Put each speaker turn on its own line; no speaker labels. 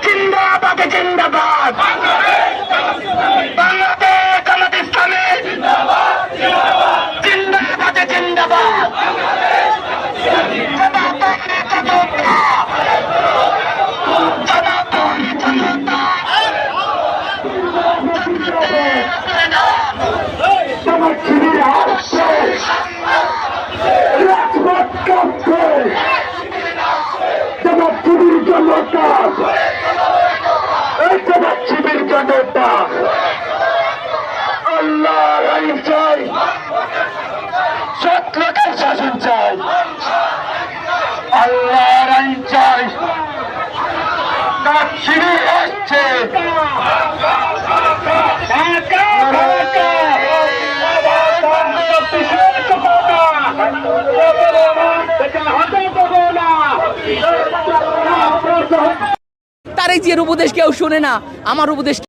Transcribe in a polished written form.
জিন্দাবাদ জিন্দাবাদ, বাংলাদেশ জামাত ইসলামী জিন্দাবাদ জিন্দাবাদ, আল্লাহর আইন চাই, সৎ লোকের শাসন চাই, আল্লাহর আইন চাই। শিবির আসছে,
তারেক জিয়ার উপদেশ কেউ শোনে না, আমার উপদেশ